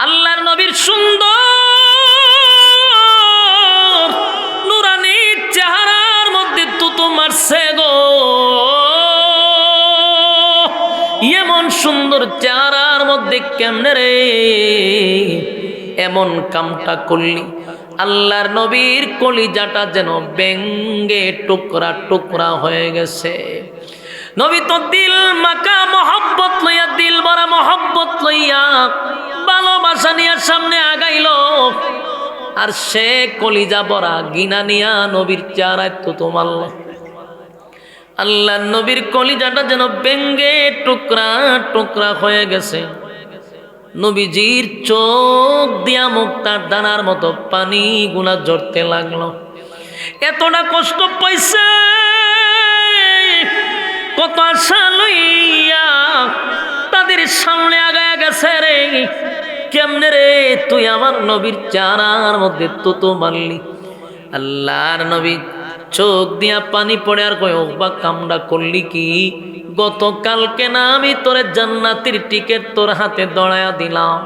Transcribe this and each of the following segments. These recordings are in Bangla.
আল্লাহর নবীর সুন্দর নুরানি চেহারার মধ্যে তুতু মারছে গো। এমন সুন্দর চেহারার মধ্যে কেমনে রে এমন কামটা করলি? আল্লাহর নবীর কলিজাটা যেন ব্যঙ্গে টুকরা টুকরা হয়ে গেছে। নবী তো দিল মাকা মহব্বত লইয়া, দিল ভরা মহব্বত লইয়া, ভালোবাসা নিয়ে সামনে আগাইল। আর সে কলিজা ভরা গিনা নিয়া নবীর চেহারায় তো মারল। আল্লাহর নবীর কলিজাটা যেন ব্যঙ্গে টুকরা টুকরা হয়ে গেছে। নবীজির চোখ দিয়া মুক্তার দানার মতো পানি গুলা ঝরতে লাগলো। এতটা কষ্ট পাইছে, কত আশা লইয়া তাদের সামনে আগায় গেছে রে। কেমনে রে তুই আমার নবীর চেহারার মধ্যে তো মারলি? আল্লাহর নবী চোখ দিয়া পানি পড়ে আর কয়, ওবা কামড়া করলি কি? গতকালকে না আমি তোরে জান্নাতের টিকিট তোর হাতে দড়ায়া দিলাম,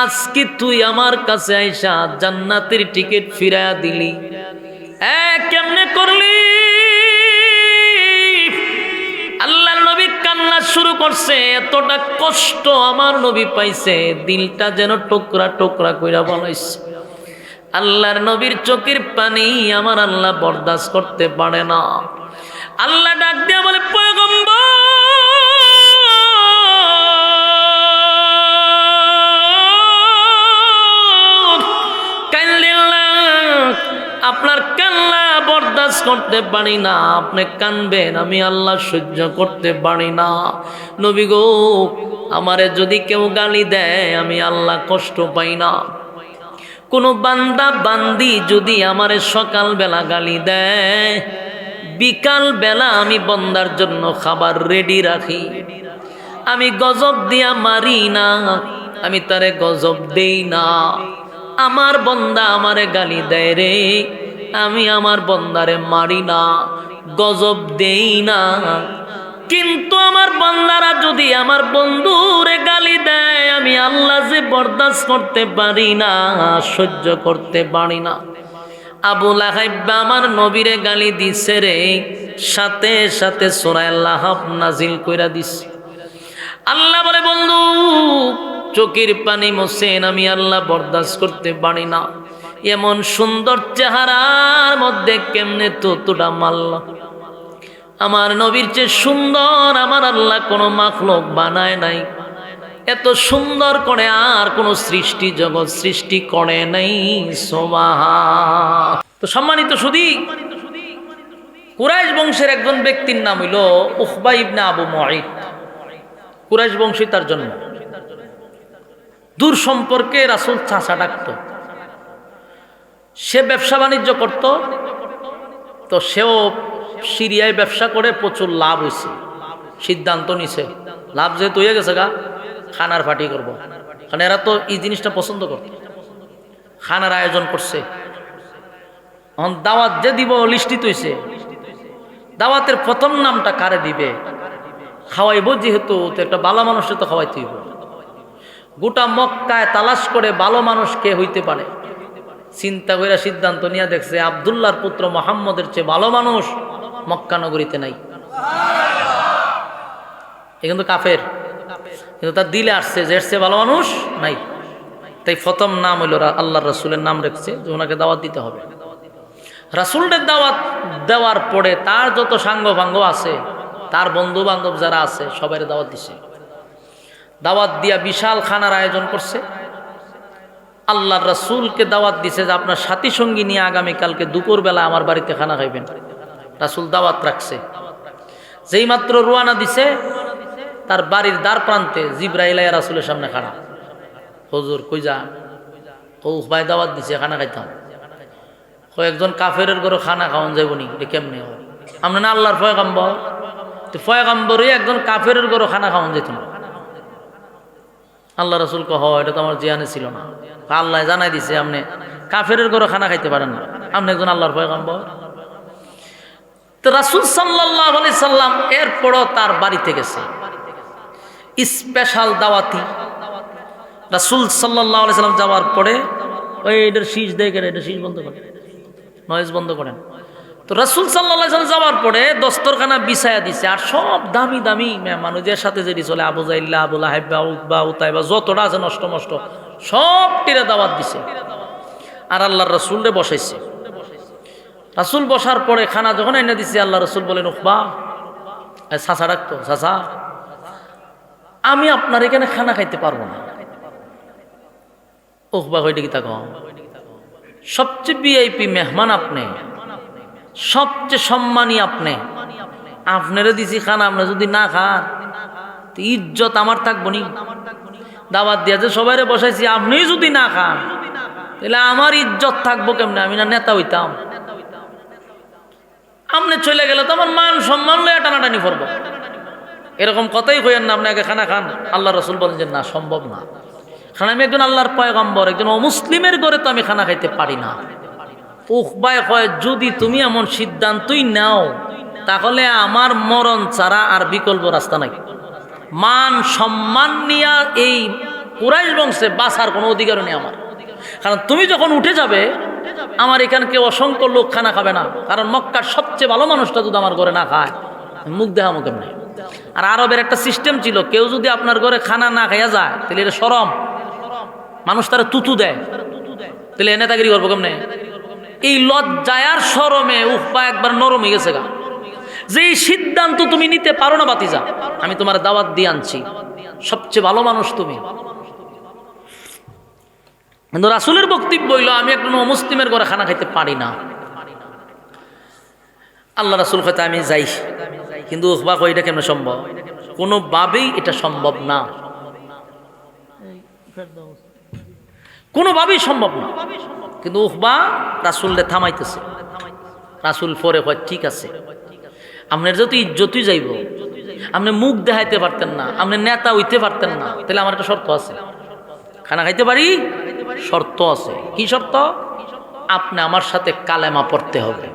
আজকে তুই আমার কাছে আইসা জান্নাতের টিকিট ফিরায়া দিলি। কেমনে করলি? আল্লাহর নবী কান্না শুরু করছে। এতটা কষ্ট আমার নবী পাইছে, দিলটা যেন টুকরা টুকরা কইরা বলাইছে। আল্লাহর নবীর চোখের পানি আমার আল্লাহ বরদাস্ত করতে পারে না। আল্লাহ ডাক দিয়া বলে, পয়গম্বর আপনার কান্না বরদাস্ত করতে পারি না, আপনি কানবেন, আমি আল্লাহ সহ্য করতে পারি না। নবী গো, আমারে যদি কেউ গালি দেয় আমি আল্লাহ কষ্ট পাই না। কোনো বান্দা বান্দি যদি আমারে সকালবেলা গালি দেয়, বিকাল বেলা আমি বন্দার জন্য খাবার রেডি রাখি। আমি গজব দিয়া মারি না, আমি তারে গজব দেই না। আমার বন্দা আমারে গালি দেয় রে, আমি আমার বন্দারে মারি না, গজব দেই না। কিন্তু আমার বন্দারা যদি আমার বন্ধুরে গালি দেয়, আমি আল্লাহ যে বরদাস্ত করতে পারি না, সহ্য করতে পারি না। আবু লাহাব আমার নবীরে গালি দিছে রে, সাথে সাথে সূরা লাহাব নাজিল কইরা দিছে। আল্লাহ বলে, বন্ধু চোখের পানি মোছেন, আমি আল্লাহ বরদাস্ত করতে পারি না। এমন সুন্দর চেহারার মধ্যে কেমনে তোটা মারল? আমার নবীর চেয়ে সুন্দর আমার আল্লাহ কোনো মাখলুক বানায় নাই। এত সুন্দর করে আর কোনো সৃষ্টি জগৎ সৃষ্টি করে নাই। সুবহান। তো সম্মানিত সুধী, কুরাইশ বংশের একজন ব্যক্তির নাম হইল উকবা ইবনে আবু মুআইত। কুরাইশ বংশী তার জন্ম। দূর সম্পর্কে রাসূল চাচা ডাকত। সে ব্যবসা বাণিজ্য করত। তো সেও সিরিয়ায় ব্যবসা করে প্রচুর লাভ হয়েছে। সিদ্ধান্ত নিছে, লাভ যেহেতু হয়ে গেছে গা, খানার পার্টি করব। কারণ এরা তো এই জিনিসটা পছন্দ করত। খানার আয়োজন করছে। এখন দাওয়াত যে দিব লিস্টিত হয়েছে। দাওয়াতের প্রথম নামটা কারে দিবে? খাওয়াইব যেহেতু, তো একটা ভালো মানুষকে তো খাওয়াইতে হইব। গোটা মক্কায় তালাশ করে ভালো মানুষ কে হইতে পারে চিন্তা করে সিদ্ধান্ত নিয়ে দেখছে আব্দুল্লাহর পুত্র মুহাম্মদের চেয়ে ভালো মানুষ মক্কা নগরীতে নাই। এ কিন্তু কাফের, কিন্তু তার দিলে আসছে যে এর চেয়ে ভালো মানুষ নাই। তাই প্রথম নাম হইল আল্লাহর রাসূলের নাম রেখেছে যে ওনাকে দাওয়াত দিতে হবে। রাসূলের দাওয়াত দেওয়ার পরে তার যত সাঙ্গ ভাঙ্গ আছে, তার বন্ধু বান্ধব যারা আছে, সবাই দাওয়াত দিছে। দাওয়াত দিয়া বিশাল খানার আয়োজন করছে। আল্লাহর রাসূলকে দাওয়াত দিছে যে আপনার সাথী সঙ্গী নিয়ে আগামীকালকে দুপুরবেলা আমার বাড়িতে খানা খাইবেন। রাসূল দাওয়াত রাখছে। যেই মাত্র রওনা দিছে, তার বাড়ির দ্বার প্রান্তে জিবরাইল আইয়া রাসূলের সামনে খাড়া। হুজুর কই যান? ও ভাই দাওয়াত দিছে, খানা খাইতাম। কয়েকজন কাফেরের ঘরে খানা খাওয়ান যাইব নি? এটা কেমনে হয়? আমরা না আল্লাহর পয়গম্বর, তো পয়গম্বরই একজন কাফেরের ঘরে খানা খাওয়ান যেত না। আল্লাহ রাসূল কহ, এটা তো আমার জিয়ানে ছিল না। আল্লাহ জানাই দিছে আপনি কাফেরের ঘরে খানা খাইতে পারেন না, আপনি একজন আল্লাহর পয়গম্বর। তো রাসূল সাল্লাল্লাহু আলাইহি সাল্লাম এরপরও তার বাড়িতে গেছে, স্পেশাল দাওয়াতি রাসূল সাল্লাল্লাহু আলাইহি সাল্লাম যাওয়ার পরে ওই এটার শীষ দেখে এটা শীষ বন্ধ করেন, নয়েজ বন্ধ করেন। তো রাসূল সাল্লাল্লাহু আলাইহি সাল্লাম যাওয়ার পরে দস্তরখানা বিছায়া দিছে, আর সব দামি দামি মানুষের সাথে যেটি চলে আবু জাইল্লা, আবু লাহাব, উতবা, উতাইবা যতটা আছে নষ্ট নষ্ট সব টিরে দাওয়াত দিছে, আর আল্লাহর রাসূলরে বসাইছে। রাসূল বসার পরে খানা যখন এনে দিছে, আল্লাহ রাসূল বলেন, উকবা, চাচা ডাকতো, চাচা আমি আপনার এখানে খানা খাইতে পারবো না। উকবা কইটা কি তা কও? সবচেয়ে ভিআইপি মেহমান আপনি, সবচেয়ে সম্মানী আপনি, আপনারে দিছি খানা, আপনি যদি না খান তো ইজ্জত আমার থাকবো নি? দাওয়াত দিয়া যে সবাইরে বসাইছি, আপনি যদি না খান তাহলে আমার ইজ্জত থাকবো কেমনে? আমি না নেতা হইতাম? আপনি চলে গেলে তো আমার মান সম্মান লইয়া টানাটানি করবো। এরকম কথাই কইেন না, আপনি আগে খানা খান। আল্লাহ রাসূল বলেন যে না, সম্ভব না। কারণ আমি একজন আল্লাহর পয়গম্বর, একজন অমুসলিমের ঘরে তো আমি খানা খাইতে পারি না। উকবায় কয়, যদি তুমি এমন সিদ্ধান্তই নাও তাহলে আমার মরণ ছাড়া আর বিকল্প রাস্তা নাই। মান সম্মান নিয়া এই কুরাইশ বংশে বাঁচার কোনো অধিকার নেই আমার। কারণ তুমি যখন উঠে যাবে, আমার এখানে কেউ অসংখ্য লোক খানা খাবে না। কারণ মক্কার সবচেয়ে ভালো মানুষটা যদি আমার ঘরে না খায়, মুখ দেখামো কেমনে? আর আরবের একটা সিস্টেম ছিল, কেউ যদি আপনার ঘরে খানা না খাইয়া যায় তাহলে এটা শরম, মানুষ তারা তুতু দেয়, তাহলে নেতাগিরি করবো কেমনে? এই লজ্জায়ার শরমে উকবা একবার নরম হয়ে গেছে গা, যে এই সিদ্ধান্ত তুমি নিতে পারো না বাতিজা, আমি তোমার দাওয়াত দিয়ে আনছি, সবচেয়ে ভালো মানুষ তুমি। কিন্তু রাসূলের বক্তব্য হইল, আমি একজন মুসলিমের ঘরে খানা খাইতে পারি না। আল্লাহ রাসূল কইতে আমি যাই, কিন্তু উকবা কই এটা কেমন সম্ভব? কোনোভাবেই এটা সম্ভব না, কোনোভাবেই সম্ভব না। কিন্তু উকবা রাসূলরে থামাইতেছে। রাসূল পরে কয়, ঠিক আছে, আপনার যত ইজ্জতই যাইব, আপনি মুখ দেখাইতে পারতেন না, আপনি নেতা হইতে পারতেন না, তাহলে আমার একটা শর্ত আছে, খানা খাইতে পারি, শর্ত আছে। কি শর্ত? আপনি আমার সাথে কালেমা পড়তে হবে।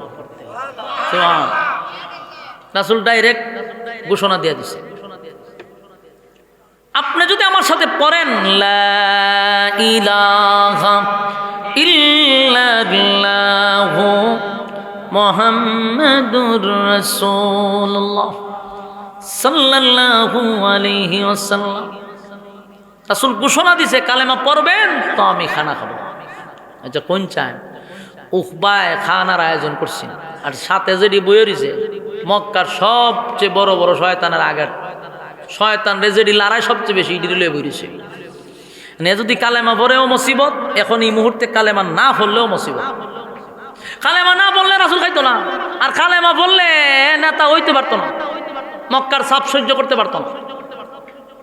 রাসূল ডাইরেক্ট ঘোষণা দিয়ে দিছে, আপনি যদি আমার সাথে পড়েন লা ইলাহা ইল্লাল্লাহু মুহাম্মাদুর রাসূলুল্লাহ সাল্লাল্লাহু আলাইহি ওয়াসাল্লাম, রাসূল ঘোষণা দিছে কালেমা পড়বেন তো আমি খানা খাবো। আচ্ছা, কোন চান? উকবায় খানার আয়োজন করছেন, আর সাথে যেটি বইয়ে রয়েছে মক্কার সবচেয়ে বড় বড় শয়তানের আগের শয়তান রেজেডি লড়াই সবচেয়ে বেশি ইডি লয়ে বইছে। নে যদি কালেমা পড়েও মুসিবত, এখন এই মুহূর্তে কালেমা না পড়লেও মুসিবত। কালেমা না বললে রাসূল খাইতো না, আর কালেমা বললে নেতা হইতে পারতো না, মক্কার চাপ সহ্য করতে পারতো না।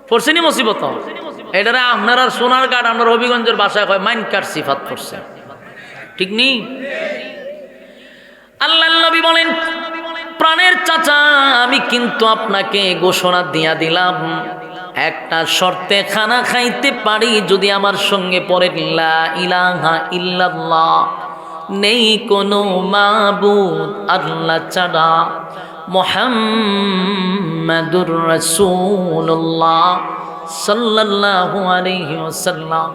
পড়ছেনি মুসিবত। এটারে আপনার আর সোনার কাঠ, আপনার হবিগঞ্জের বাসায় কয় মাইন কাঠ সিফাত করছে, ঠিক নেই? আল্লাহর নবী বলেন, প্রাণের চাচা, আমি কিন্তু আপনাকে ঘোষণা দিয়া দিলাম, একটা শর্তে খানা খাইতে পারি, যদি আমার সঙ্গে পড়ে লা ইলাহা ইল্লাল্লাহ, নেই কোনো মাবুদ আল্লাহ ছাড়া, মুহাম্মাদুর রাসূলুল্লাহ সাল্লাল্লাহু আলাইহি ওয়াসাল্লাম।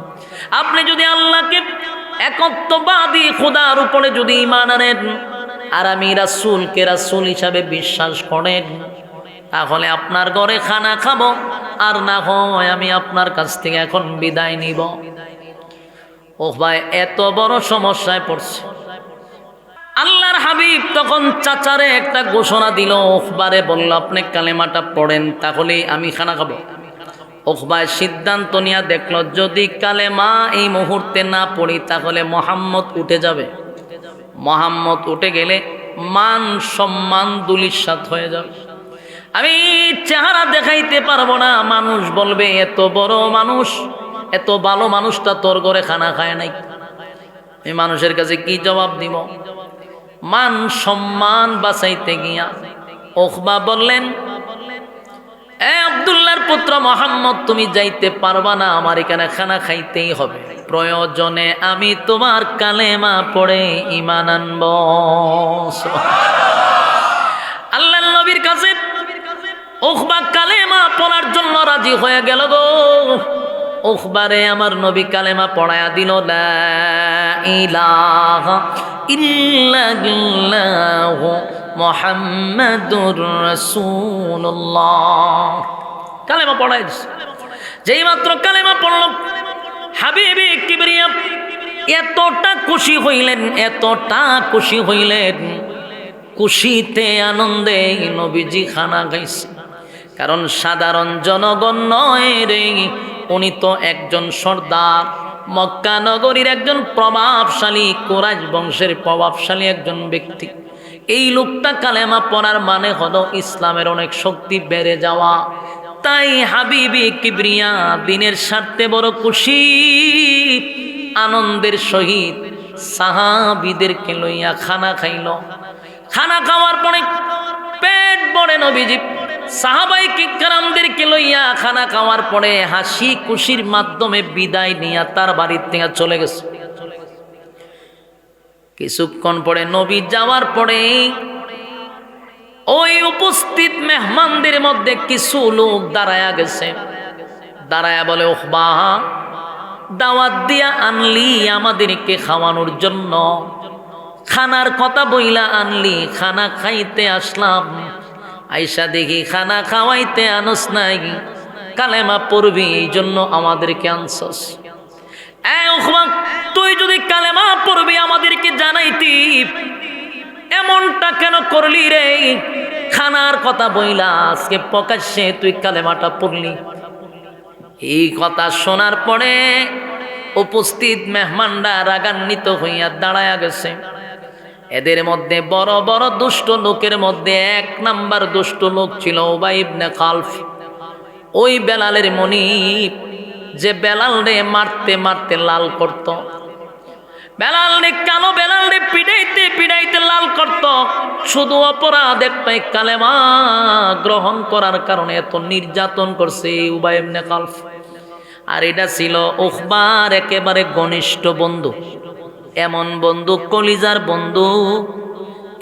আপনি যদি আল্লাহকে একত্ববাদী খোদার উপরে যদি ঈমান আনেন, আর আমি রাসূলকে রাসূল হিসাবে বিশ্বাস করেন, তাহলে আপনার ঘরে খানা খাবো, আর না হয় আমি আপনার কাছ থেকে এখন বিদায় নিব। ও ভাই, এত বড় সমস্যায় পড়ছে। আল্লাহর হাবিব তখন চাচারে একটা ঘোষণা দিল, উকবারে বলল, আপনি কালেমাটা পড়েন, তাহলে আমি খানা খাবো। উকবায় সিদ্ধান্ত নিয়ে দেখলো, যদি কালেমা এই মুহূর্তে না পড়ি তাহলে মুহাম্মদ উঠে যাবে। মুহাম্মদ উঠে গেলে মান সম্মান দুলিশাত হয়ে যাবে, আমি চেহারা দেখাইতে পারবো না, মানুষ বলবে এত বড় মানুষ, এত ভালো মানুষটা তোর ঘরে খানা খায় নাই। এই মানুষের কাছে কি জবাব দিব? মান সম্মান বাঁচাইতে গিয়া উকবা বললেন, এ আব্দুল্লাহর পুত্র মুহাম্মদ, তুমি যাইতে পারবা না, আমার এখানে খানা খাইতেই হবে, প্রয়োজনে আমি তোমার কালেমা পড়ে ঈমান আনব। আল্লাহর নবীর কাছে উকবা কালেমা পড়ার জন্য রাজি হয়ে গেল গো। উখবারে আমার নবী কালেমা পড়ায়া দিল, লা ইলাহা ইল্লাল্লাহু মুহাম্মাদুর রাসূলুল্লাহ। কালেমা পড়াই দিছে। যেই মাত্র কালেমা পড়ল, হাবিবে কিবরিয়া এতটা খুশি হইলেন, এতটা খুশি হইলেন, খুশিতে আনন্দে নবীজি খানা খাইছে। কারণ সাধারণ জনগণ নয় রে, উনি তো একজন সর্দার, মক্কা নগরীর একজন প্রভাবশালী, কুরাইশ বংশের প্রভাবশালী একজন ব্যক্তি। এই লোকটা কালেমা পড়ার মানে হলো ইসলামের অনেক শক্তি বেড়ে যাওয়া। তাই হাবিবি কিবরিয়া দিনের স্বার্থে বড় খুশি, আনন্দের সহিত সাহাবীদেরকে লইয়া খানা খাইল। খানা খাওয়ার পরে পেট ভরে নবীজি সাহাবায়ে কিরামদেরকে লইয়া খানা খাওয়ার পরে হাসি খুশির মাধ্যমে বিদায় নিয়ে তার বাড়ির থেকে চলে গেছে। কিছুক্ষণ পরে নবী যাওয়ার পরে ওই উপস্থিত মেহমানদের মধ্যে কিছু লোক দাঁড়ায়া গেছে। দাঁড়ায়া বলে, উখবা, দাওয়াত দিয়া আনলি আমাদেরকে খাওয়ানোর জন্য, খানার কথা বইলা আনলি, খানা খাইতে আসলাম, আইসা দেখি খানা খাওয়াইতে আনস নাই, কালেমা পড়বি এই জন্য আমাদেরকে আনছস। উখবা, তুই যদি কালেমা পড়বি আমাদেরকে জানাইতি, এমনটা কেন করলি রে? খানার কথা বইলা আজকে প্রকাশ্যে তুই কালেমাটা পড়লি। এই কথা শোনার পরে উপস্থিত মেহমানরা রাগান্বিত হইয়া দাঁড়ায়া গেছে। এদের মধ্যে বড় বড় দুষ্ট লোকের মধ্যে এক নাম্বার দুষ্ট লোক ছিল উবাই ইবনে খালফ, ওই বেলালের মনিব, যে বেলাল রে মারতে মারতে লাল করত। বেলাল রে, কালো বেলাল রে পিড়াইতে পিড়াইতে লাল করত। শুধু অপরাধ একটাই, কালেমা গ্রহণ করার কারণে এত নির্যাতন করছে উবাই ইবনে খালফ। আর এটা ছিল উখবার একেবারে ঘনিষ্ঠ বন্ধু, এমন বন্ধু, কলিজার বন্ধু।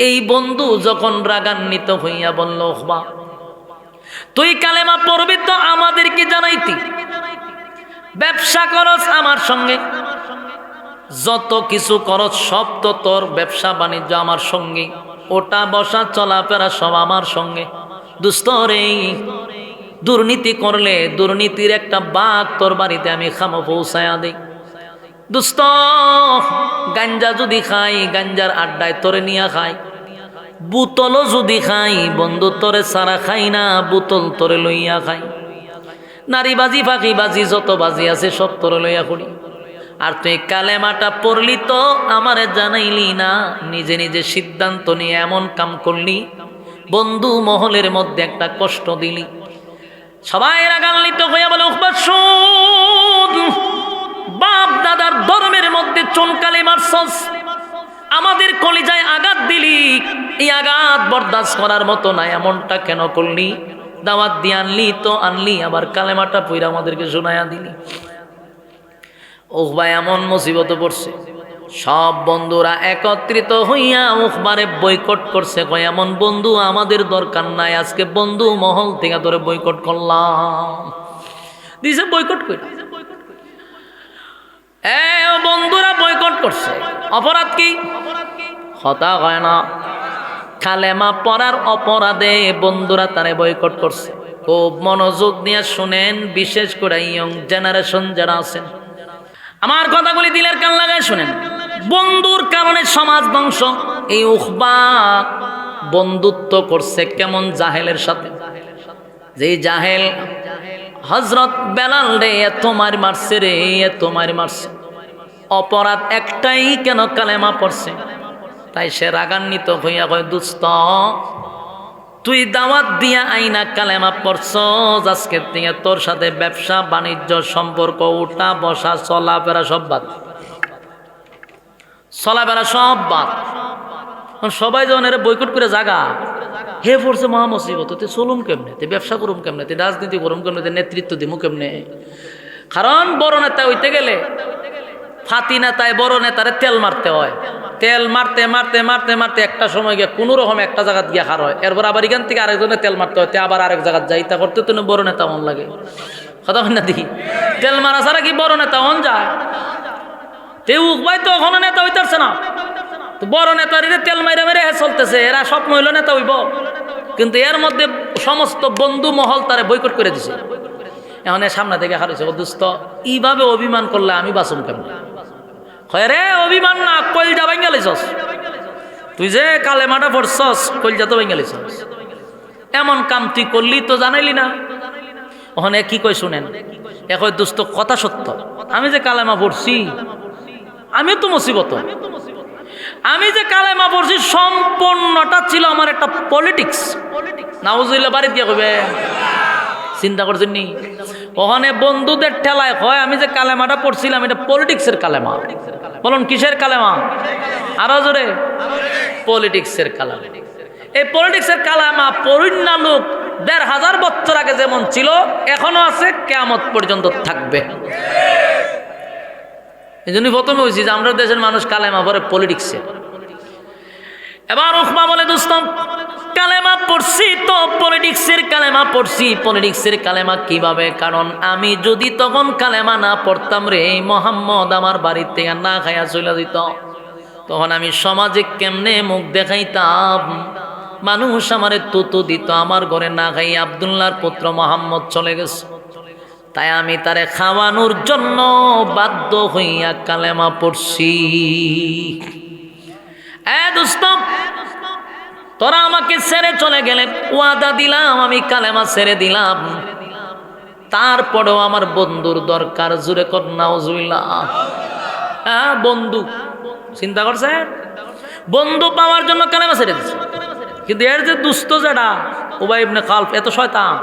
এই বন্ধু যখন রাগান্বিত হইয়া বলল, উখবা, তুই কালেমা পড়বি তো আমাদেরকে জানাইতি, ব্যবসা করস আমার সঙ্গে, যত কিছু করস সব তো তোর ব্যবসা বাণিজ্য আমার সঙ্গে, ওটা বসা চলাফেরা সব আমার সঙ্গে। দুস্থ রে, দুর্নীতি করলে দুর্নীতির একটা বাঘ তোর বাড়িতে আমি খামো পৌঁছায়া দিই। দুস্থ, গাঞ্জা যদি খাই, গাঞ্জার আড্ডায় তোরে নিয়া খাই। বোতলও যদি খাই, বন্ধু তোরে সারা খাই না, বোতল তোরে লইয়া খাই। নারীবাজি, ফাঁকিবাজি, যত বাজি আছে সব তোরে লইয়া করি। আর তুই কালেমাটা পড়লি তো আমারে জানাইলি না, নিজে নিজে সিদ্ধান্ত নিয়ে এমন কাম করলি, বন্ধু মহলের মধ্যে একটা কষ্ট দিলি। সবাই রাগান্বিত হইয়া বলে, উখবা শোন, বাপ দাদার ধর্মের মধ্যে চুনকালি মারছস, আমাদের কলিজায় আঘাত দিলি, এই আঘাত বরদাস্ত করার মতো না, এমনটা কেন করলি? দাওয়াত দিয়ে আনলি তো আনলি, আবার কালেমাটা পইরা আমাদেরকে শোনায়া দিলি। উখবা এমন মুসিবতে পড়ছে, সব বন্ধুরা একত্রিত হইয়া উখবারে বয়কট করছে। কয়, এমন বন্ধু আমাদের দরকার নাই, আজকে বন্ধু মহল থেকে তোরে বয়কট করলাম। দিছে বয়কট কইরা, বন্ধুরা বয়কট করছে। অপরাধ কি? হতা হয় না, কালেমা পড়ার অপরাধে বন্ধুরা তারে বয়কট করছে। খুব মনোযোগ দিয়ে শুনেন, বিশেষ করে ইয়ং জেনারেশন যারা আছেন, আমার কথাগুলি দিলের কান লাগায় শুনেন। বন্ধুর কারণে সমাজ ধ্বংস। এই উখবা বন্ধুত্ব করছে কেমন? জাহেলের সাথে। যেই জাহেল হযরত বেলাল রে এত মার মারছে রে, এত মার মারছে, অপরাধ একটাই, কেন? কালেমা পড়ছে। তাই সে রাগান্বিত হইয়া কয়, দুস্ত, তুই দাওয়াত দিয়া আইনা কালেমা পড়ছ, আজকের থেকে তোর সাথে ব্যবসা বাণিজ্য সম্পর্ক, উঠা বসা চলাফেরা সব বাদ, চলাফেরা সব বাদ। সবাই যখন এরা বয়কট করে জাগা, হে পড়ছে মহা মুসিবত, তে চলুম কেমনে, তে ব্যবসা করুম কেমনে, তে রাজনীতি করুম কেমনে, তে নেতৃত্ব দিমু কেমনে? কারণ বড় নেতা হইতে গেলে ফাতি নেতায় বড় নেতারে তেল মারতে হয়। তেল মারতে মারতে মারতে মারতে একটা সময় গিয়ে কোনো রকম একটা জায়গাত গিয়ে হার হয়, এরপর আবার এখান থেকে আরেকজনে তেল মারতে হয়, আবার আরেক জায়গাত যাই, তা করতে তো বড় নেতা মন লাগে। কথা হয় না দেখি, তেল মারা ছাড়া কি বড় নেতা হন যায়? তেউ ভাই তো ওখানে নেতা হইতেছে না, তো বড় নেতার তেল মাইরে মেরে চলতেছে, এরা স্বপ্ন হইল নেতা হইব, কিন্তু এর মধ্যে সমস্ত বন্ধু মহল তারে বয়কট করে দিছে। এখন সামনে থেকে হারিয়েছে, ও দোস্ত এইভাবে অভিমান করলে আমি বাঁচুম কেমন? হয় রে অভিমান না, কলজা ভাঙ্গা লাইছস, তুই যে কালেমাটা পড়ছস কলজা তো ভাঙ্গা লাইছস, এমন কাম তুই করলি তো জানাইলি না। ওখানে কি কই শুনেন, এক দোস্ত কথা সত্য, আমি যে কালেমা পড়ছি আমিও তো মুসিবত, আমি যে কালেমা পড়ছি সম্পূর্ণটা ছিল আমার একটা পলিটিক্স। নাউজুবিল্লাহ বাড়ি দিয়ে কইবে, চিন্তা করছেন নি? ওখানে বন্ধুদের ঠেলায় হয় আমি যে কালেমাটা পড়ছিলাম এটা পলিটিক্সের কালেমা। বলুন কিসের কালেমা? আরো জোরে, পলিটিক্সের কালেমা। এই পলিটিক্সের কালেমা পরিণ্য লোক ১৫০০ বছর আগে যেমন ছিল এখনো আছে, কিয়ামত পর্যন্ত থাকবে। এই জন্যই প্রথমে হয়েছি যে আমরা দেশের মানুষ কালেমা পড়ে পলিটিক্সে। এবার উকবা বলে দোস্ত কালেমা পড়ছি তো পলিটিক্সের কালেমা পড়ছি। পলিটিক্সের কালেমা কিভাবে? কারণ আমি যদি তখন কালেমা না পড়তাম রে, মোহাম্মদ আমার বাড়ির থেকে না খাইয়া চলে যেত, তখন আমি সমাজে কেমনে মুখ দেখাইতাম? মানুষ আমারে তুতু দিত, আমার ঘরে না খাই আব্দুল্লাহর পুত্র মোহাম্মদ চলে গেছে, তাই আমি তারে খাওয়ানোর জন্য বাধ্য হইয়া কালেমা পড়ছি। দোস্ত তোরা আমাকে ছেড়ে চলে গেলে, ওয়াদা দিলাম আমি কালেমা ছেড়ে দিলাম, তারপরেও আমার বন্ধুর দরকার। জুরে কর নাউজুবিল্লাহ। হ্যাঁ বন্ধু, চিন্তা করছে, বন্ধু পাওয়ার জন্য কালেমা ছেড়ে দিচ্ছে। কিন্তু এর যে দুস্থ যেটা উবাই ইবনে খালফ, এত শয়তান,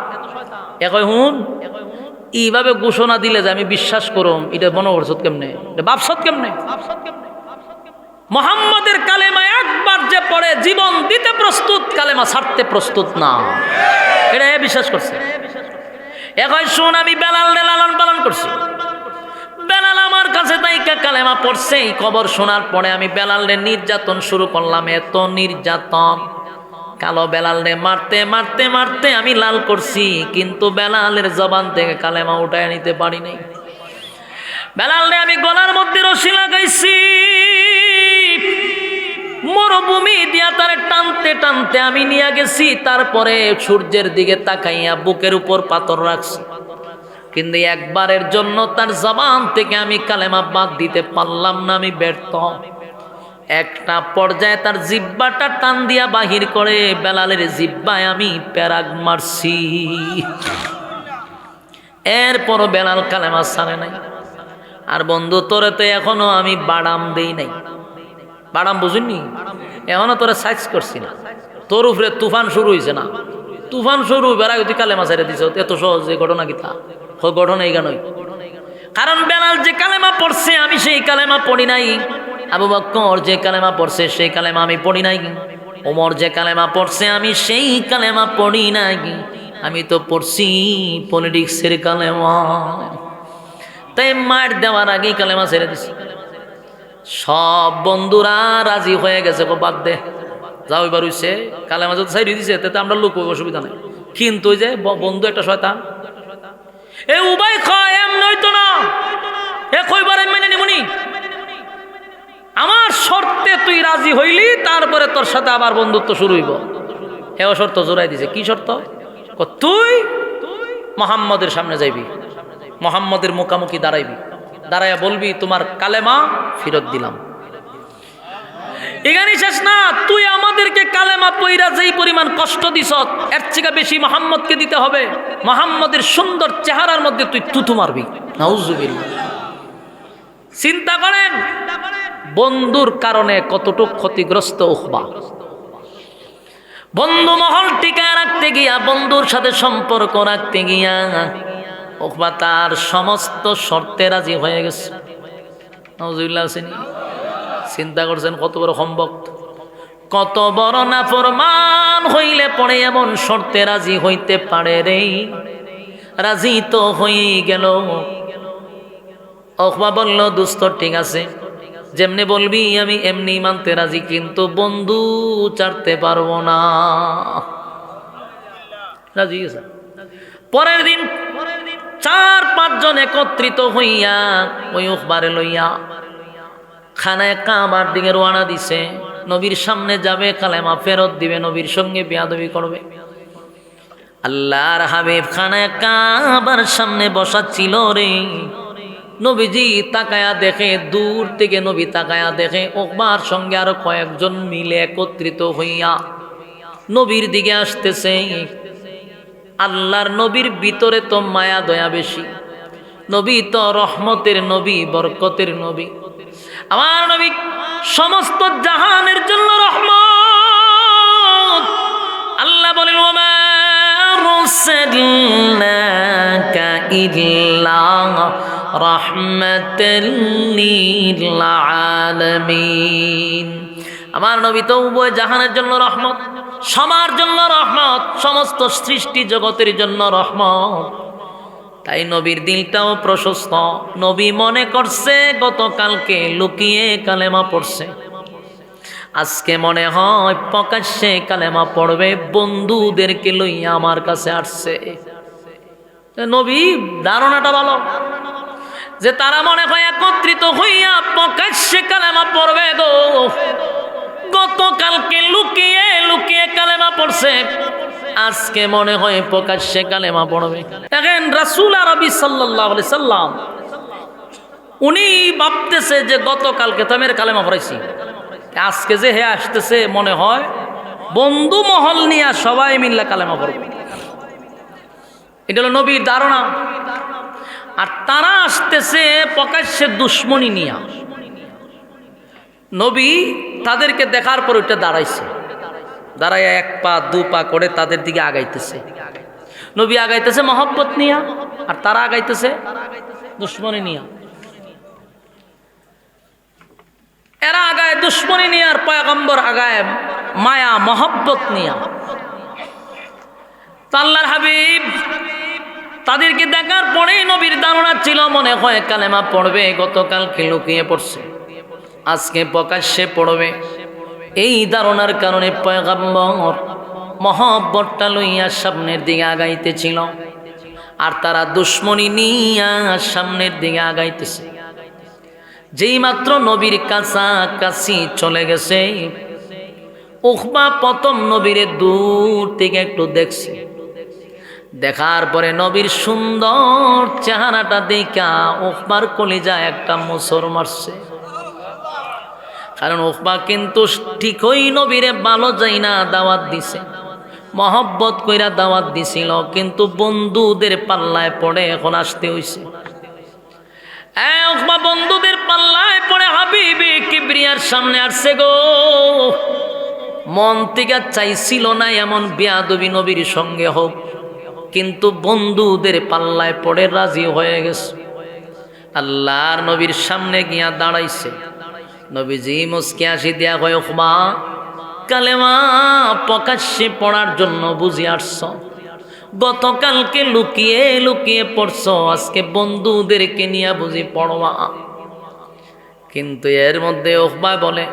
একই হুন এইভাবে ঘোষণা দিলে যে আমি বিশ্বাস করুম, এটা মনে করছত কেমনে, এটা বাপসত কেমনে? মোহাম্মদের কালেমা একবার যে পড়ে জীবন দিতে প্রস্তুত, কালেমা ছাড়তে প্রস্তুত না, এটা বিশ্বাস করছে। এখন শোন, আমি বেলাল লালন পালন করছি, বেলাল আমার কাছে তাই কালেমা পড়ছে। এই খবর শোনার পরে আমি বেলালের নির্যাতন শুরু করলাম, এত নির্যাতন, কালো বেলালে মারতে মারতে মারতে আমি লাল করছি, কিন্তু বেলালের জবান থেকে কালেমা উঠায় নিতে পারি নাই। বেলালে আমি গলার মধ্যে রশি লাগাইছি, মরুভূমি দিয়া তারে টানতে টানতে আমি নিয়ে গেছি, তারপরে সূর্যের দিকে তাকাইয়া বুকের উপর পাথর রাখছি, কিন্তু একবারের জন্য তার জবান থেকে আমি কালেমা বাদ দিতে পারলাম না, আমি ব্যর্থ। একটা পর্যায়ে তার জিব্বাটা টান দিয়া বাহির করে বেলালের জিব্বায় আমি প্যারাগ মারছি, এরপরও বেলাল কালেমা ছাড়ে নাই। আর বন্ধু তোরে তো এখনো আমি বাদাম দেই নাই, বাদাম বুঝিনি, এখনো তোরে সাইজ করছি না, তোর উপরে তুফান শুরু হয়েছে না, তুফান শুরু বেড়াই তুই কালেমা ছেড়ে দিছ, এত সহজ যে ঘটনা কি তা ঘটনা এই গানই। কারণ বেলাল যে কালেমা পড়ছে আমি সেই কালেমা পড়ি নাই, আবু বকর যে কালেমা পড়ছে সেই কালেমা আমি পড়ি নাই, ওমর যে কালেমা পড়ছে আমি সেই কালেমা পড়ি নাই, আমি তো পড়ছি পলিটিক্সের কালেমা। তাই মার দেওয়ার আগেই কালেমা ছেড়ে দিছি। সব বন্ধুরা রাজি হয়ে গেছে, বাদ দে যাও, এবার হইছে কালেমা যদি ছেড়ে দিছে তাতে আমরা লোক অসুবিধা নেই। কিন্তু ওই যে বন্ধু একটা শয়তান, এ উবাই খায় এম নইতো না, এ কইবার মেনে নিমুনি, আমার শর্তে তুই রাজি হইলি তারপরে তোর সাথে আবার বন্ধুত্ব শুরু হইব। হেও শর্ত জোড়াই দিছে। কি শর্ত? তুই মুহাম্মদের সামনে যাইবি, মুহাম্মদের মুখামুখি দাঁড়াইবি, দাঁড়াইয়া বলবি তোমার কালেমা ফেরত দিলাম। এখানে শেষ না, তুই আমাদেরকে কালেমা পইরা যেই পরিমাণ কষ্ট দিছ এর থেকে বেশি মুহাম্মদকে দিতে হবে। মুহাম্মদের সুন্দর চেহারার মধ্যে তুই থুতু মারবি। নাউজুবিল্লাহ। চিন্তা করেন বন্ধুর কারণে কতটুকু ক্ষতিগ্রস্ত উকবা। বন্ধু মহল টিকায় রাখতে গিয়া, বন্ধুর সাথে সম্পর্ক রাখতে গিয়া উকবা তার সমস্ত শর্তে রাজি হয়ে গেছে। নাউজুবিল্লাহ। চিন্তা করছেন কত বড় সম্ভক্ত, কত বড় নাফরমান হইলে পড়ে এমন শর্তে রাজি হইতে পারে রে। রাজি তো হয়ে গেল। উকবা বলল দোস্ত ঠিক আছে, যেমনি বলবি আমি এমনি মানতে রাজি, কিন্তু বন্ধু ছাড়তে পারবো না। রাজি আছে। পরের দিন 4-5 জন একত্রিত হইয়া ওই উকবারে লইয়া খানায় কাবার দিকে রওনা দিছে। নবীর সামনে যাবে, কালেমা ফেরত দিবে, নবীর সঙ্গে বেয়াদবি করবে। আল্লাহর হাবিব খানায় কাবার সামনে বসা ছিল রে। নবীজি তাকায়া দেখে, দূর থেকে নবী তাকায়া দেখে উকবার সঙ্গে আরো কয়েকজন মিলে একত্রিত হইয়া নবীর দিকে আসতেছে। আল্লাহর নবীর ভিতরে তো মায়া দয়া বেশি, নবী তো রহমতের নবী, বরকতের নবী। আমার নবী সমস্ত জাহানের জন্য রহমত। আল্লাহ বলেন ওমা আরসালনাকা ইল্লা রাহমাতাল লিল আলামিন। আমার নবী তো উভয় জাহানের জন্য রহমত, সবার জন্য রহমত, সমস্ত সৃষ্টি জগতের জন্য রহমত। তাই নবীর দিলটাও প্রশস্ত। নবী মনে করছে গতকালকে লুকিয়ে কালেমা পড়ছে, আজকে মনে হয় প্রকাশ্যে কালেমা পড়বে, বন্ধুদেরকে লইয়া আমার কাছে আসছে। নবী ধারণাটা ভালো যে তারা মনে হয় একত্রিত হইয়া প্রকাশ্যে কালেমা পড়বে গো। গতকালকে লুকিয়ে লুকিয়ে কালেমা পড়ছে, আজকে মনে হয় প্রকাশ্যে কালেমা পড়বে। দেখেন রাসূল আরবি সাল্লাল্লাহু আলাইহি সাল্লাম উনি ভাবতেছে যে গতকালকে তো আমি কালেমা পড়াইছি, আজকে যে হে আসতেছে মনে হয় বন্ধু মহল নিয়ে সবাই মিল্লা কালেমা পড়বে। এটা হলো নবীর ধারণা। আর তারা আসতেছে প্রকাশ্যে দুশ্মনী নিয়া। নবী তাদেরকে দেখার পর ওইটা দাঁড়াইছে, দাঁড়াইয়া 1 পা 2 পা করে তাদের দিকে আগাইতেছে। নবী আগাইতেছে মহব্বত নিয়া, আর তারা আগাইতেছে দুশ্মনী নিয়া। এরা আগায় দুশ্মনী নিয়ে, আর পয়গম্বর আগায় মায়া মহব্বত নিয়া। আল্লাহর হাবিব তাদেরকে দেখার পরেই নবীর ধারণা ছিল মনে হয় কালেমা পড়বে, গতকালকে লুকিয়ে পড়ছে, আজকে প্রকাশ্যে পড়বে। এই ধারণার কারণে পয়গম্বর মহব্বতটা লইয়া সামনের দিকে আগাইতেছিল, আর তারা দুশ্মনী নিয়া সামনের দিকে আগাইতেছে। যেই মাত্র নবীর কাছাকাছি চলে গেছে, উকবা প্রথম নবীরে দূর থেকে একটু দেখছে। দেখার পরে নবীর সুন্দর চেহারাটা দেখা উকবার কলিজা একটা মোচড় মারছে। কারণ উকবা কিন্তু ঠিকই নবীরে ভালো যাই না দাওয়াত দিছে, মহব্বত কইরা দাওয়াত দিছিল, কিন্তু বন্ধুদের পাল্লায় পড়ে এখন আসতে হইছে। উকবা বন্ধুদের পাল্লায় পড়ে হাবিবে কিবরিয়ার সামনে আসছে গো। মন থেকে চাইছিল না এমন বেয়াদবি নবীর সঙ্গে হোক, কিন্তু বন্ধুদের পাল্লায় পড়ে রাজি হয়ে গেছে। আল্লাহর নবীর সামনে গিয়া দাঁড়াইছে। নবীজি মুস্কি হাসি দেয়া হয়, উকবা কালেমা প্রকাশ্যে পড়ার জন্য বুঝি আসছ, গতকালকে লুকিয়ে লুকিয়ে পড়ছ, আজকে বন্ধুদেরকে নিয়ে বুঝি পড়বা। কিন্তু এর মধ্যে উকবা বলে,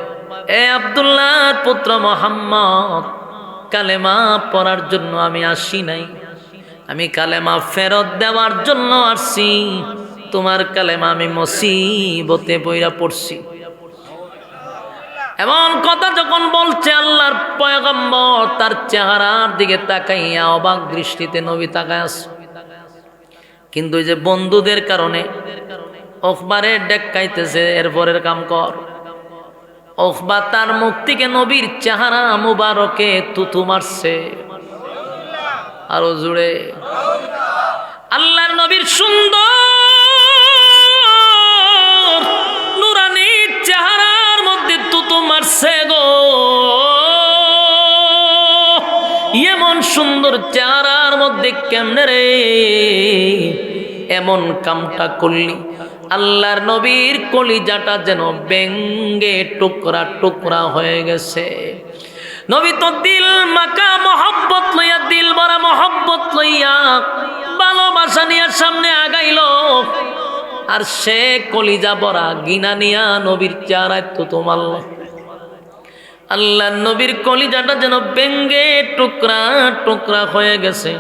এ আব্দুল্লাহর পুত্র মুহাম্মদ, কালেমা পড়ার জন্য আমি আসি নাই, আমি কালেমা ফেরত দেওয়ার জন্য আসছি। তোমার কালেমা আমি মুসিবতে পইরা পড়ছি। এমন কথা যখন বলছে, আল্লাহর পয়গম্বর তার চেহারার দিকে তাকাইয়া অবাক দৃষ্টিতে নবী তাকায় আছে। কিন্তু এই যে বন্ধুদের কারণে উকবারে ডেকাইতেছে, এরপরের কাম কর। উকবা তার মুখ থেকে নবীর চেহারা মুবারকে তুতু মারছে। আরো জুড়ে আল্লাহর নবীর সুন্দর নুরানি চেহারার মধ্যে তুতু মারছে গো। এমন সুন্দর চেহারার মধ্যে কেমনে রে এমন কামটা করলি? আল্লাহর নবীর কলিজাটা যেন ব্যঙ্গে টুকরা টুকরা হয়ে গেছে। নবী তো দিল মাকা মহব্বত লইয়া, দিল ভরা মহব্বত লইয়া, ভালোবাসা নিয়ে সামনে আগাইল, আর সে কলিজা ভরা গিনা নিয়া নবীর চেহারায় তুতু মারল। আল্লাহর নবীর কলিজাটা যেন ব্যঙ্গে টুকরা টুকরা হয়ে গেছে।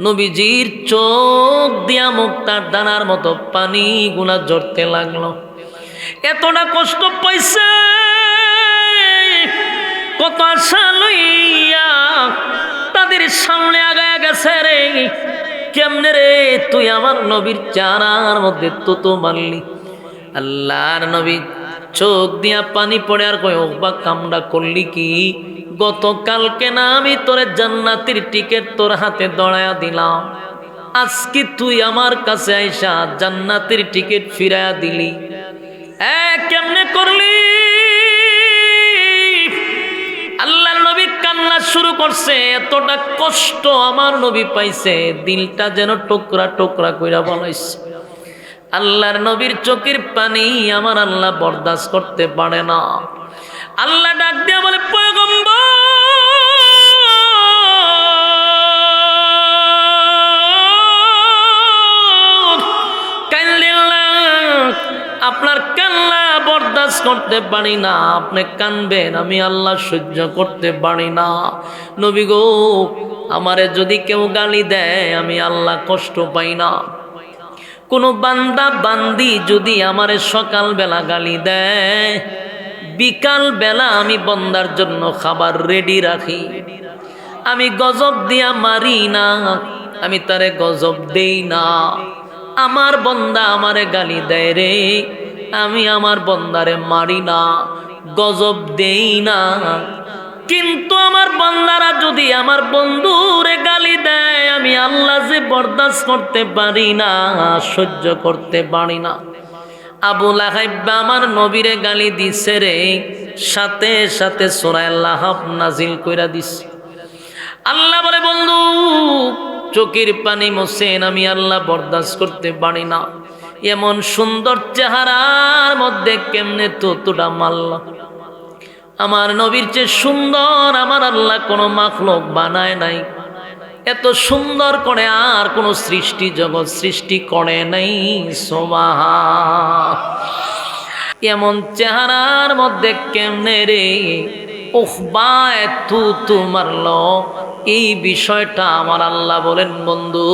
নবীজির চোখ দিয়া মুক্তার দানার মতো পানি গুলা ঝরতে লাগলো। এতটা কষ্ট পাইছে, কত আশা লইয়া তাদের সামনে আগায় গেছে রে। কেমনে রে তুই আমার নবীর চেহারার মধ্যে তো মারলি? আল্লাহর নবী চোখ দিয়া পানি পড়ে আর কয়, ওবা কামড়া করলি কি? গতকালকে না আমি তোরে জান্নাতের টিকিট তোর হাতে দড়ায়া দিলাম, আজকে তুই আমার কাছে আইসা জান্নাতের টিকিট ফিরায়া দিলি। কেমনে করলি? আল্লাহর নবী কান্না শুরু করছে। এতটা কষ্ট আমার নবী পাইছে, দিলটা যেন টুকরা টুকরা কইরা বলাইছে। আল্লাহর নবীর চোখের পানি আমার আল্লাহ বরদাস্ত করতে পারে না। আল্লাহ ডাক দিয়া বলে, পয়গম্বর আপনার কান্না বরদাস্ত করতে পারি না, আপনি কানবেন, আমি আল্লাহ সহ্য করতে পারি না। নবী গো, আমারে যদি কেউ গালি দেয় আমি আল্লাহ কষ্ট পাই না। কোনো বান্দা বান্দি যদি আমারে সকালবেলা গালি দেয়, বিকাল বেলা আমি বন্দার জন্য খাবার রেডি রাখি। আমি গজব দিয়া মারি না, আমি তারে গজব দেই না। আমার বন্দা আমারে গালি দেয় রে, আমি আমার বন্দারে মারি না, গজব দেই না। কিন্তু আমার বন্দারা যদি আমার বন্ধুরে গালি দেয়, আমি আল্লাহ যে বরদাস্ত করতে পারি না, সহ্য করতে পারি না। আবু লাহাব আমার নবীরে গালি দিছে রে, সাথে সাথে সূরা লাহাব নাজিল কইরা দিছে। আল্লাহ বলে, বন্ধু চোখের পানি মোছেন, আমি আল্লাহ বরদাস্ত করতে পারি না। এমন সুন্দর চেহারার মধ্যে কেমনে তোটা মারলা? আমার নবীর চেয়ে সুন্দর আমার আল্লাহ কোনো মাখলুক বানায় নাই। এত সুন্দর করে আর কোনো সৃষ্টি জগৎ সৃষ্টি করে নাই। সুবহান। এমন চেহারার মধ্যে কেমনে রে উখবা তু মারলো? এই বিষয়টা আমার আল্লাহ বলেন, বন্ধু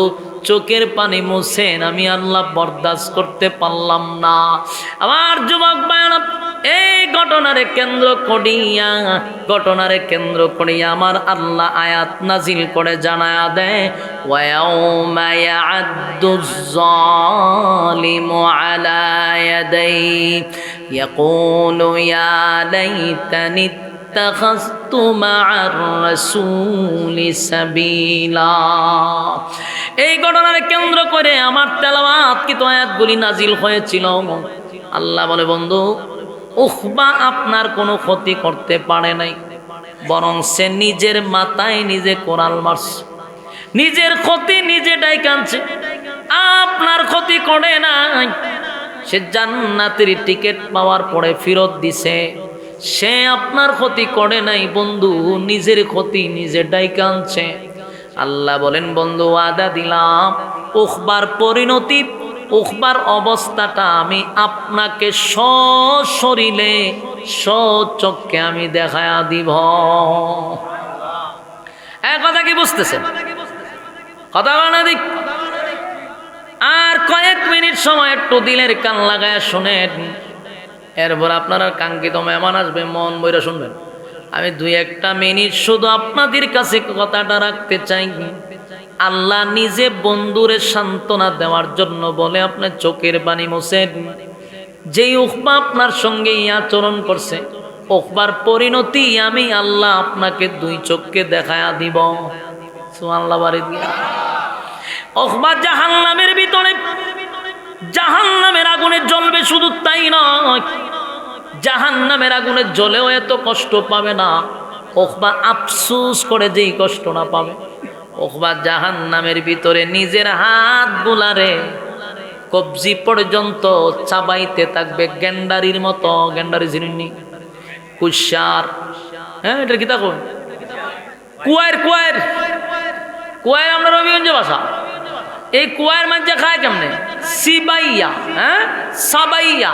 চোখের পানি মুছেন, আমি আল্লাহ বরদাস্ত করতে পারলাম না। আমার যুবক ভাইরা, এই ঘটনারে কেন্দ্র করিয়া আমার আল্লাহ আয়াত নাজিল করে জানায়া দেয়, ওয়ায়াউমা ইয়া'আদ্দুজ যালিমু আলা ইয়াদাইহি ইয়াকুলু ইয়া লাইতানি ইত্তাখাযতু মা'আর রাসূলি সাবিলা। এই ঘটনারে কেন্দ্র করে আমার তেলাওয়াতকৃত আয়াতগুলি নাজিল হয়েছিল। আল্লাহ বলে, বন্ধু উখবা আপনার কোনো ক্ষতি করতে পারে নাই, বরং সে নিজের মাথায় নিজে কোরাল মারছে, নিজের ক্ষতি নিজে ডাইকানছে, আপনার ক্ষতি করে নাই। সে জান্নাতের টিকিট পাওয়ার পরে ফেরত দিছে, সে আপনার ক্ষতি করে নাই বন্ধু, নিজের ক্ষতি নিজে ডাইকানছে। আল্লাহ বলেন, বন্ধু ওয়াদা দিলাম উখবার পরিণতি, উখবার অবস্থাটা আমি আপনাকে সশরীরে সচক্ষে আমি দেখায়া দিব। কথা কি বুঝতেছেন? কথা বলা দিক। আর কয়েক মিনিট সময় একটু দিলের কান লাগায় শুনেন, এরপর আপনারা কাঙ্ক্ষিত মেহমান আসবে, মন বইরা শুনবেন। আমি 2-1 মিনিট শুধু আপনাদের কাছে কথাটা রাখতে চাই। আল্লাহ নিজে বন্ধুরে সান্ত্বনা দেওয়ার জন্য বলে আপনার চোখের পানি মোছেন। যেই উখবা আপনার সঙ্গে আচরণ করছে, উখবার পরিণতি আমি আল্লাহ আপনাকে 2 চোখকে দেখায়া দিব। সুবহানাল্লাহ বাড়ি দিয়া। উখবা জাহান্নামের ভিতরে, জাহান্নামের আগুনে জ্বলবে, শুধু তাই নয়, জাহান্নামের আগুনে জ্বলেও এত কষ্ট পাবে না। উখবা আফসোস করে যেই কষ্টটা পাবে, উখবা জাহান্নামের ভিতরে নিজের হাত গুলারে কবজি পর্যন্ত চাবাইতে থাকবে গেন্ডারির মতো। গেন্ডারি জিনিসনি কুশার, হ্যাঁ এটা কি থাকো কুয়ার কুয়ার কুয়ার আমরা রবিগঞ্জ ভাষা। এই কুয়ার মাঝে খায় কেমনে? সিবাইয়া, হ্যাঁ সাবাইয়া,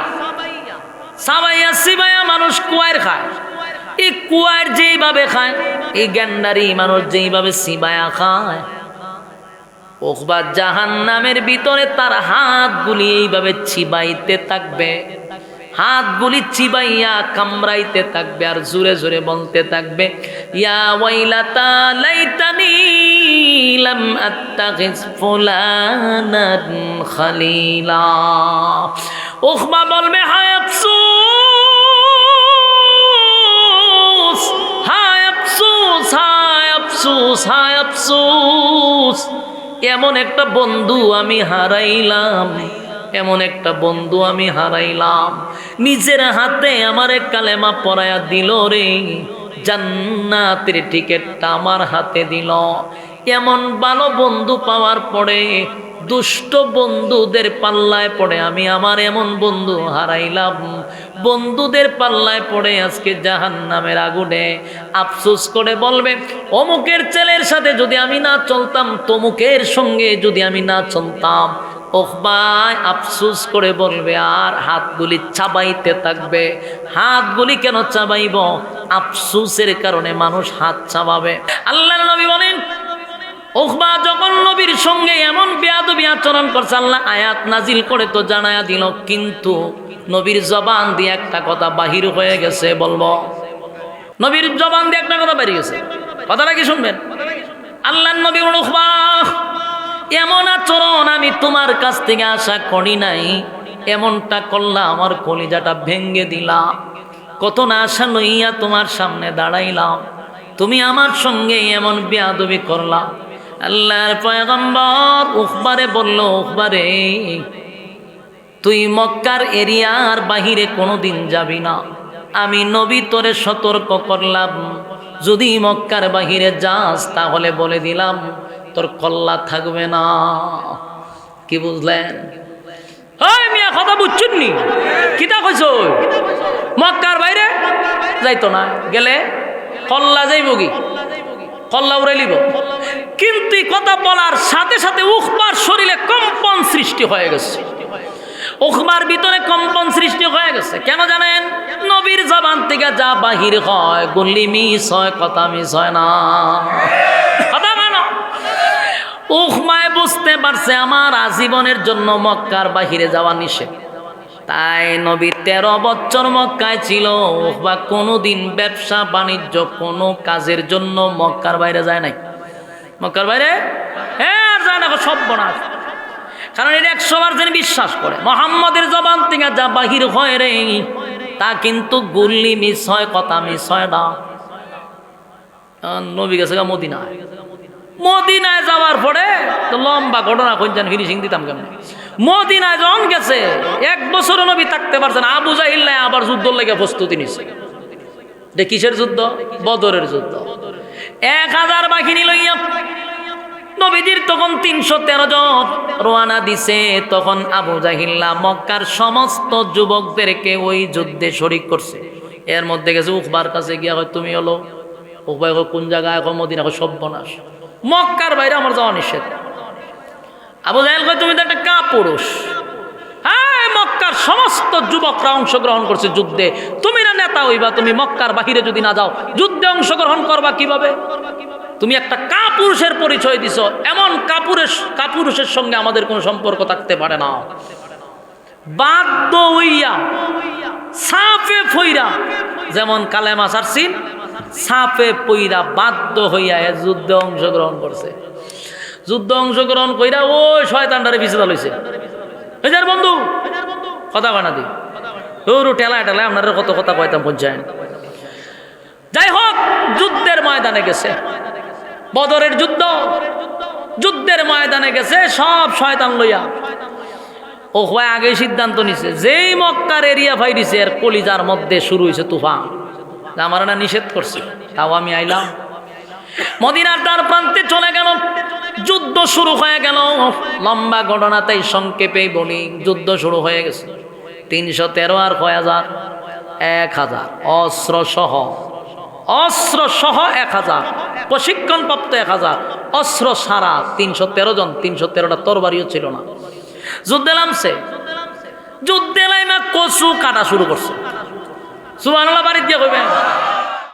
সাবাইয়া সিবাইয়া মানুষ কুয়ার খায়। এই কুয়ার যেইভাবে খায়, এই গেন্ডারি মানুষ যেইভাবে সিবায়া খায়, উকবা জাহান্নামের ভিতরে তার হাতগুলি এইভাবে চিবাইতে থাকবে, হাতগুলি চিবাইয়া কামড়াইতে থাকবে আর জোরে জোরে বলতে থাকবে, ইয়া ওয়াইলাতা লাইতানি লাম আত্তাখিজ ফুলানান খালিলা। উকবা বলবে, হায় আফসোস, হায় আফসোস, হায় আফসোস, হায় আফসোস, এমন একটা বন্ধু আমি হারাইলাম, এমন একটা বন্ধু আমি হারাইলাম। নিজের হাতে আমারে কালেমা পড়ায়া দিল রে, জান্নাতের টিকেটটা আমার হাতে দিল। এমন ভালো বন্ধু পাওয়ার পরে দুষ্ট বন্ধুদের পাল্লায় পড়ে আমি আমার এমন বন্ধু হারাইলাম। বন্ধুদের পাল্লায় পড়ে আজকে জাহান্নামের আগুনে আফসোস করে বলবে, অমুকের ছেলের সাথে যদি আমি না চলতাম, তমুকের সঙ্গে যদি আমি না চলতাম। উকবায় আফসোস করে বলবে আর হাতগুলি চাবাইতে থাকবে। হাতগুলি কেন চাবাইব? আফসোসের কারণে মানুষ হাত চাবাবে। আল্লাহর নবী বলেন, উকবা যখন নবীর সঙ্গে এমন বেয়াদবি আচরণ করছে, আল্লাহ আয়াত নাজিল করে তো জানায়া দিল, কিন্তু নবীর জবান দিয়ে একটা কথা বাহির হয়ে গেছে। বলবো, নবীর জবান দিয়ে একটা কথা বেরিয়ে গেছে, কথাটা কি শুনবেন? আল্লাহর নবী বলেন, উকবা এমন আচরণ আমি তোমার কাছ থেকে আশা করি নাই, এমনটা করলা আমার কলিজাটা ভেঙ্গে দিলা। কত না আশা লইয়া তোমার সামনে দাঁড়াইলাম, তুমি আমার সঙ্গে এমন বেয়াদবি করলা। আল্লাহর পয়গম্বর উকবারে বলল, উকবারে তুই মক্কার এরিয়ার বাহিরে কোনোদিন যাবি না। আমি নবী তোরে সতর্ক করলাম, যদি মক্কার বাহিরে যাস তাহলে বলে দিলাম তোর কল্লা থাকবে না। কি বুঝলেন? হয় মিয়া, কথা বুঝছেন নি? কিতা কইছ? মক্কার বাইরে যাইতো না, গেলে কল্লা যাইব, কি কল্লা উড়াই লিব। কিন্তু কথা বলার সাথে সাথে উকবার শরীরে কম্পন সৃষ্টি হয়ে গেছে, উকবার ভিতরে কম্পন সৃষ্টি হয়ে গেছে। কেন জানেন? নবীর জবান থেকে যা বাহির হয় গুলি মিস হয়, কথা মিস হয় না। কথা মানো। উকমায় বুঝতে পারছে আমার আজীবনের জন্য মক্কার বাহিরে যাওয়া নিষেধ। তাই নবী 13 বছর মক্কায় ছিল। উকবা কোনোদিন ব্যবসা বাণিজ্য কোনো কাজের জন্য মক্কার বাইরে যায় নাই। মক্কার বাইরে হ্যাঁ যায় না, সব বনাস। কারণ এটা 100বার যেন বিশ্বাস করে মুহাম্মাদের জবান থেকে যা বাহির হয় রে, তা কিন্তু গুল্লি মিস হয়, কথা মিস হয় না। নবী গেছে মদিনায়, মদিনায় যাওয়ার পরে তো লম্বা ঘটনা কইছেন, ফিনিশিং দিতাম কেমন। মদিনায় যখন গেছে 1 বছর নবী থাকতে পারছেন। আবু জাহিল নাই আবার যুদ্ধ লেগে প্রস্তুতি নিছে। কিসের যুদ্ধ? বদরের যুদ্ধ। 1000 বাহিনী লইয়া নবীজির তখন 313 জন রওনা দিছে। তখন আবু জাহিল্লা মক্কার সমস্ত যুবকদেরকে ওই যুদ্ধে শরীক করছে। এর মধ্যে গেছে উকবার কাছে গিয়া কয়, তুমি হলো উকবা কোন জায়গায়? মদিনা। সর্বনাশ, মক্কার বাইরে আমার যাওয়া নিষেধ। আবু জাহেল কয়, তুমি তো একটা কাপুরুষ। হ্যাঁ, মক্কার সমস্ত যুবকরা অংশগ্রহণ করছে যুদ্ধে, তুমি না নেতা হইবা, তুমি মক্কার বাহিরে যদি না যাও যুদ্ধে অংশগ্রহণ করবা কিভাবে? তুমি একটা কাপুরুষের পরিচয় দিছো, এমন কাপুরুষের সঙ্গে আমাদের কোনো সম্পর্ক থাকতে পারে না। বাধ্য হইয়া সাফে ফইরা, যেমন কালেমা ছাড়ছিন, সাফে পইরা বাধ্য হইয়া যুদ্ধে অংশগ্রহণ করছে। যুদ্ধ অংশগ্রহণ কইরা ওই শয়তানটারে পিছু লইছে। এজার বন্ধু কথা বানা দি ওর টেলা টেলায় আপনারা কত কথা কয়তাম পঞ্চায়েত। যাই হোক, যুদ্ধের ময়দানে গেছে, বদরের যুদ্ধ, যুদ্ধের ময়দানে গেছে সব শয়তান লইয়া। ও হয় আগে সিদ্ধান্ত নিছে, যেই মক্কার এরিয়া ভাই দিছে এর কলিজার মধ্যে শুরু হয়েছে তুফান। আমার না নিষেধ করছে, তাও আমি আইলাম। মদিনার তার প্রান্তে চলে গেল, যুদ্ধ শুরু হয়ে গেল। লম্বা ঘটনা, তাই সংক্ষেপে বলি, যুদ্ধ শুরু হয়ে গেছে। 313 আর 1000 অস্ত্র সহ 1000 প্রশিক্ষণপ্রাপ্ত 1000 অস্ত্র সারা 313 জন। 313টা তরবারিও ছিল না। যুদ্ধে নামছে, যুদ্ধে নাইমা কচু কাটা শুরু করছে। সুবহানাল্লাহ বাড়ি দিয়ে কইবেন।